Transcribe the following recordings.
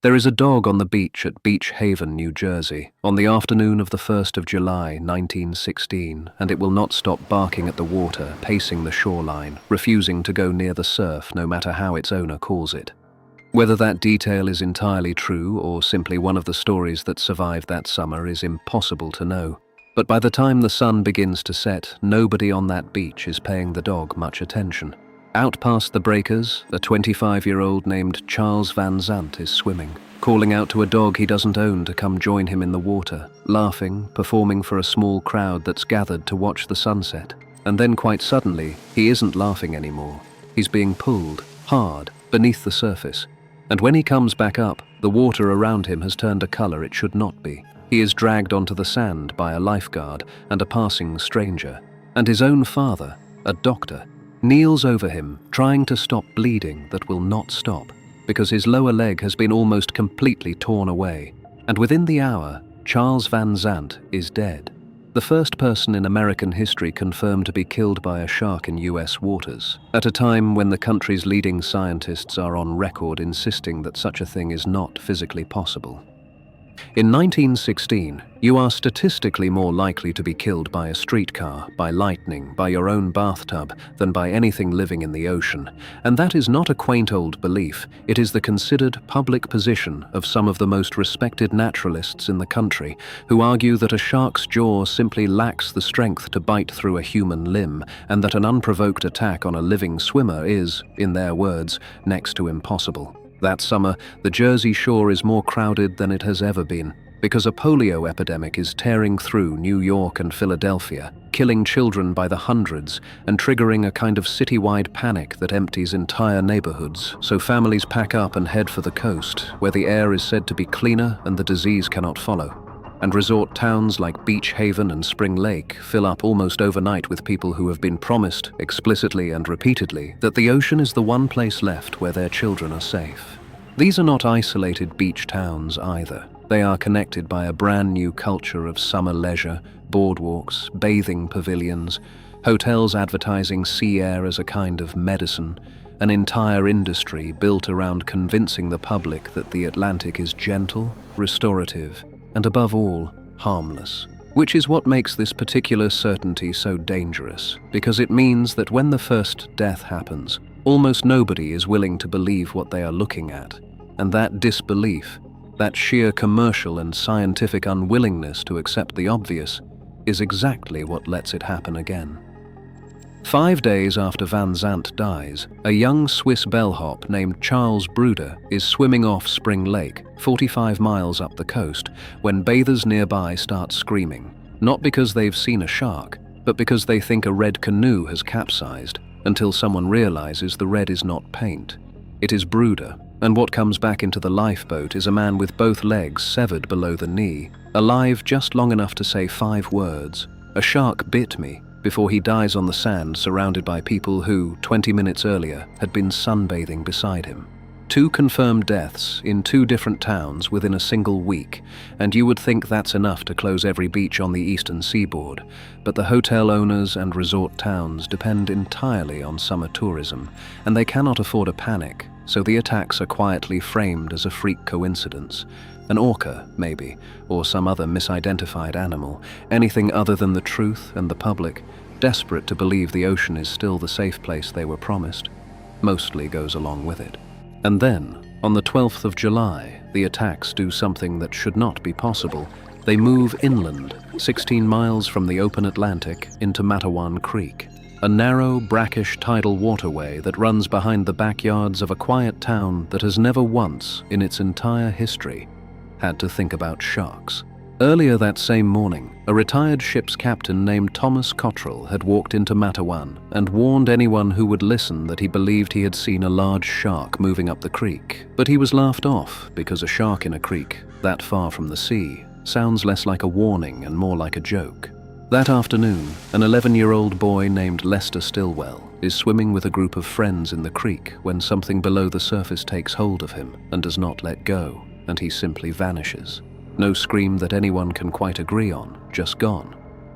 There is a dog on the beach at Beach Haven, New Jersey, on the afternoon of the 1st of July, 1916, and it will not stop barking at the water, pacing the shoreline, refusing to go near the surf no matter how its owner calls it. Whether that detail is entirely true or simply one of the stories that survived that summer is impossible to know. But by the time the sun begins to set, nobody on that beach is paying the dog much attention. Out past the breakers, a 25-year-old named Charles Van Zandt is swimming, calling out to a dog he doesn't own to come join him in the water, laughing, performing for a small crowd that's gathered to watch the sunset. And then quite suddenly, he isn't laughing anymore. He's being pulled, hard, beneath the surface. And when he comes back up, the water around him has turned a color it should not be. He is dragged onto the sand by a lifeguard and a passing stranger. And his own father, a doctor, kneels over him, trying to stop bleeding that will not stop, because his lower leg has been almost completely torn away. And within the hour, Charles Van Zandt is dead. The first person in American history confirmed to be killed by a shark in US waters, at a time when the country's leading scientists are on record insisting that such a thing is not physically possible. In 1916, you are statistically more likely to be killed by a streetcar, by lightning, by your own bathtub, than by anything living in the ocean. And that is not a quaint old belief, it is the considered public position of some of the most respected naturalists in the country, who argue that a shark's jaw simply lacks the strength to bite through a human limb, and that an unprovoked attack on a living swimmer is, in their words, next to impossible. That summer, the Jersey Shore is more crowded than it has ever been, because a polio epidemic is tearing through New York and Philadelphia, killing children by the hundreds and triggering a kind of citywide panic that empties entire neighborhoods, so families pack up and head for the coast, where the air is said to be cleaner and the disease cannot follow. And resort towns like Beach Haven and Spring Lake fill up almost overnight with people who have been promised, explicitly and repeatedly, that the ocean is the one place left where their children are safe. These are not isolated beach towns either. They are connected by a brand new culture of summer leisure, boardwalks, bathing pavilions, hotels advertising sea air as a kind of medicine, an entire industry built around convincing the public that the Atlantic is gentle, restorative, and above all, harmless. Which is what makes this particular certainty so dangerous, because it means that when the first death happens, almost nobody is willing to believe what they are looking at. And that disbelief, that sheer commercial and scientific unwillingness to accept the obvious, is exactly what lets it happen again. 5 days after Van Zandt dies, a young Swiss bellhop named Charles Bruder is swimming off Spring Lake, 45 miles up the coast, when bathers nearby start screaming, not because they've seen a shark, but because they think a red canoe has capsized, until someone realizes the red is not paint. It is Bruder, and what comes back into the lifeboat is a man with both legs severed below the knee, alive just long enough to say 5 words, "A shark bit me," before he dies on the sand surrounded by people who, 20 minutes earlier, had been sunbathing beside him. 2 confirmed deaths in 2 different towns within a single week, and you would think that's enough to close every beach on the eastern seaboard. But the hotel owners and resort towns depend entirely on summer tourism, and they cannot afford a panic, so the attacks are quietly framed as a freak coincidence. An orca, maybe, or some other misidentified animal, anything other than the truth and the public, desperate to believe the ocean is still the safe place they were promised, mostly goes along with it. And then, on the 12th of July, the attacks do something that should not be possible. They move inland, 16 miles from the open Atlantic, into Matawan Creek, a narrow, brackish tidal waterway that runs behind the backyards of a quiet town that has never once, in its entire history, had to think about sharks. Earlier that same morning, a retired ship's captain named Thomas Cottrell had walked into Matawan and warned anyone who would listen that he believed he had seen a large shark moving up the creek. But he was laughed off because a shark in a creek, that far from the sea, sounds less like a warning and more like a joke. That afternoon, an 11-year-old boy named Lester Stillwell is swimming with a group of friends in the creek when something below the surface takes hold of him and does not let go, and he simply vanishes. No scream that anyone can quite agree on, just gone.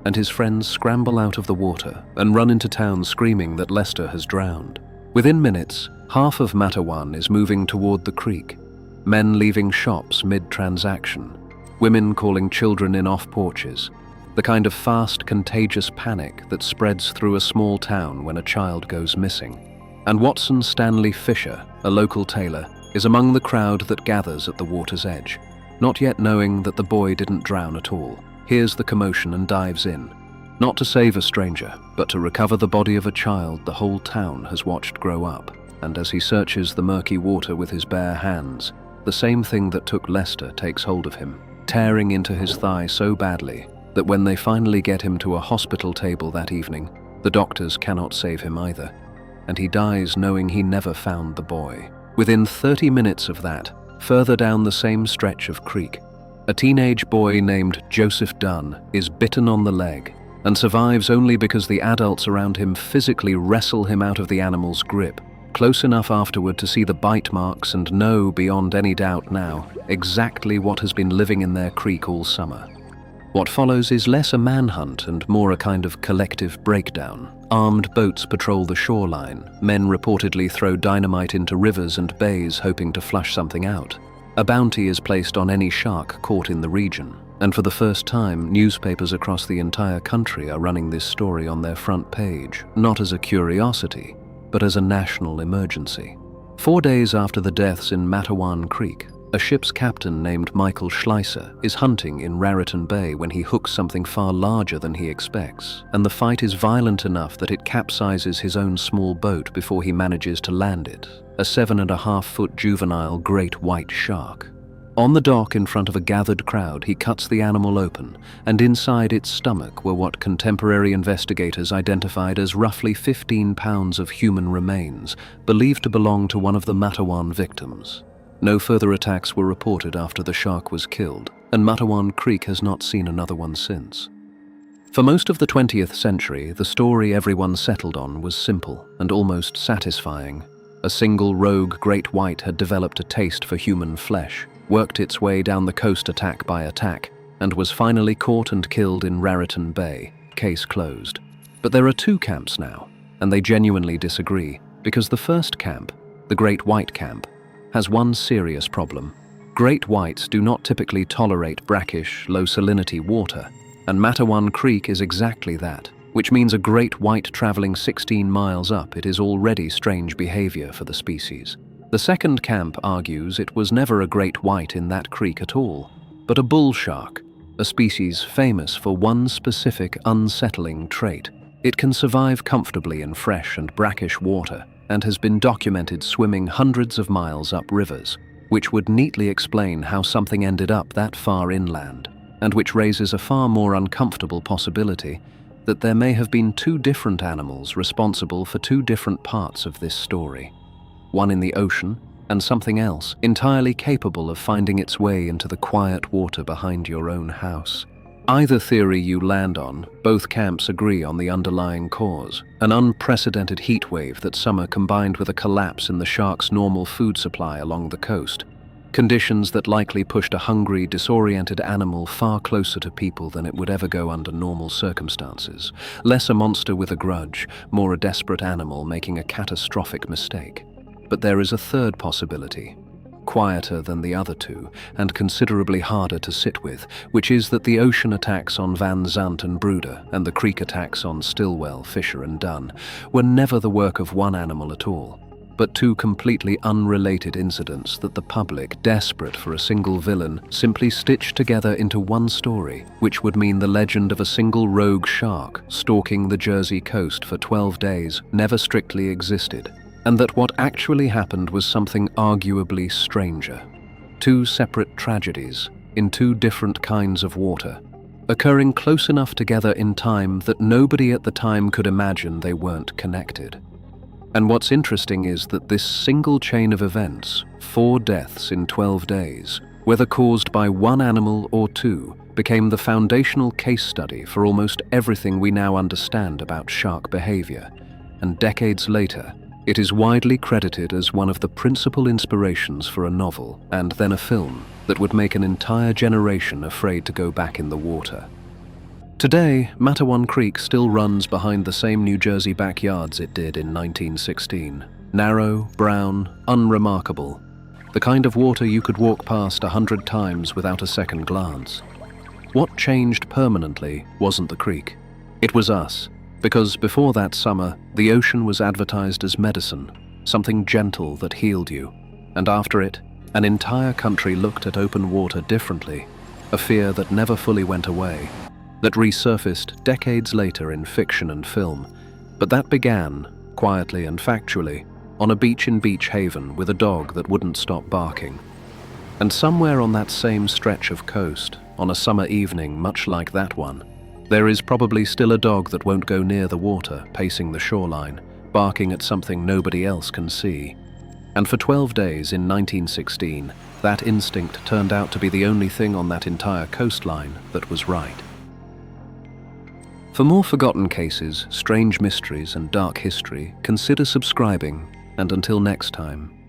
And his friends scramble out of the water and run into town screaming that Lester has drowned. Within minutes, half of Matawan is moving toward the creek. men leaving shops mid-transaction, women calling children in off porches, the kind of fast, contagious panic that spreads through a small town when a child goes missing. And Watson Stanley Fisher, a local tailor, is among the crowd that gathers at the water's edge, not yet knowing that the boy didn't drown at all. Hears the commotion and dives in, not to save a stranger, but to recover the body of a child the whole town has watched grow up. And as he searches the murky water with his bare hands, the same thing that took Lester takes hold of him, tearing into his thigh so badly that when they finally get him to a hospital table that evening, the doctors cannot save him either, and he dies knowing he never found the boy. Within 30 minutes of that, further down the same stretch of creek, a teenage boy named Joseph Dunn is bitten on the leg and survives only because the adults around him physically wrestle him out of the animal's grip, close enough afterward to see the bite marks and know beyond any doubt now exactly what has been living in their creek all summer. What follows is less a manhunt and more a kind of collective breakdown. Armed boats patrol the shoreline. Men reportedly throw dynamite into rivers and bays hoping to flush something out. A bounty is placed on any shark caught in the region. And for the first time, newspapers across the entire country are running this story on their front page, not as a curiosity, but as a national emergency. 4 days after the deaths in Matawan Creek, a ship's captain named Michael Schleiser is hunting in Raritan Bay when he hooks something far larger than he expects, and the fight is violent enough that it capsizes his own small boat before he manages to land it, a 7.5-foot juvenile great white shark. On the dock in front of a gathered crowd, he cuts the animal open, and inside its stomach were what contemporary investigators identified as roughly 15 pounds of human remains, believed to belong to one of the Matawan victims. No further attacks were reported after the shark was killed, and Matawan Creek has not seen another one since. For most of the 20th century, the story everyone settled on was simple and almost satisfying. A single rogue great white had developed a taste for human flesh, worked its way down the coast attack by attack, and was finally caught and killed in Raritan Bay. Case closed. But there are two camps now, and they genuinely disagree, because the first camp, the Great White Camp, has one serious problem. Great whites do not typically tolerate brackish, low-salinity water, and Matawan Creek is exactly that, which means a great white traveling 16 miles up, it is already strange behavior for the species. The second camp argues it was never a great white in that creek at all, but a bull shark, a species famous for one specific unsettling trait. It can survive comfortably in fresh and brackish water, and has been documented swimming hundreds of miles up rivers, which would neatly explain how something ended up that far inland, and which raises a far more uncomfortable possibility that there may have been two different animals responsible for two different parts of this story. One in the ocean, and something else entirely capable of finding its way into the quiet water behind your own house. Either theory you land on, both camps agree on the underlying cause, an unprecedented heat wave that summer combined with a collapse in the shark's normal food supply along the coast, conditions that likely pushed a hungry, disoriented animal far closer to people than it would ever go under normal circumstances. Less a monster with a grudge, more a desperate animal making a catastrophic mistake. But there is a third possibility, quieter than the other two, and considerably harder to sit with, which is that the ocean attacks on Van Zandt and Bruder, and the creek attacks on Stillwell, Fisher and Dunn, were never the work of one animal at all, but two completely unrelated incidents that the public, desperate for a single villain, simply stitched together into one story, which would mean the legend of a single rogue shark stalking the Jersey coast for 12 days never strictly existed, and that what actually happened was something arguably stranger. Two separate tragedies, in two different kinds of water, occurring close enough together in time that nobody at the time could imagine they weren't connected. And what's interesting is that this single chain of events, 4 deaths in 12 days, whether caused by one animal or two, became the foundational case study for almost everything we now understand about shark behavior, and decades later, it is widely credited as one of the principal inspirations for a novel, and then a film, that would make an entire generation afraid to go back in the water. Today, Matawan Creek still runs behind the same New Jersey backyards it did in 1916. Narrow, brown, unremarkable. The kind of water you could walk past 100 times without a second glance. What changed permanently wasn't the creek. It was us, because before that summer, the ocean was advertised as medicine, something gentle that healed you. And after it, an entire country looked at open water differently, a fear that never fully went away, that resurfaced decades later in fiction and film. But that began, quietly and factually, on a beach in Beach Haven with a dog that wouldn't stop barking. And somewhere on that same stretch of coast, on a summer evening much like that one, there is probably still a dog that won't go near the water, pacing the shoreline, barking at something nobody else can see. And for 12 days in 1916, that instinct turned out to be the only thing on that entire coastline that was right. For more forgotten cases, strange mysteries, and dark history, consider subscribing, and until next time,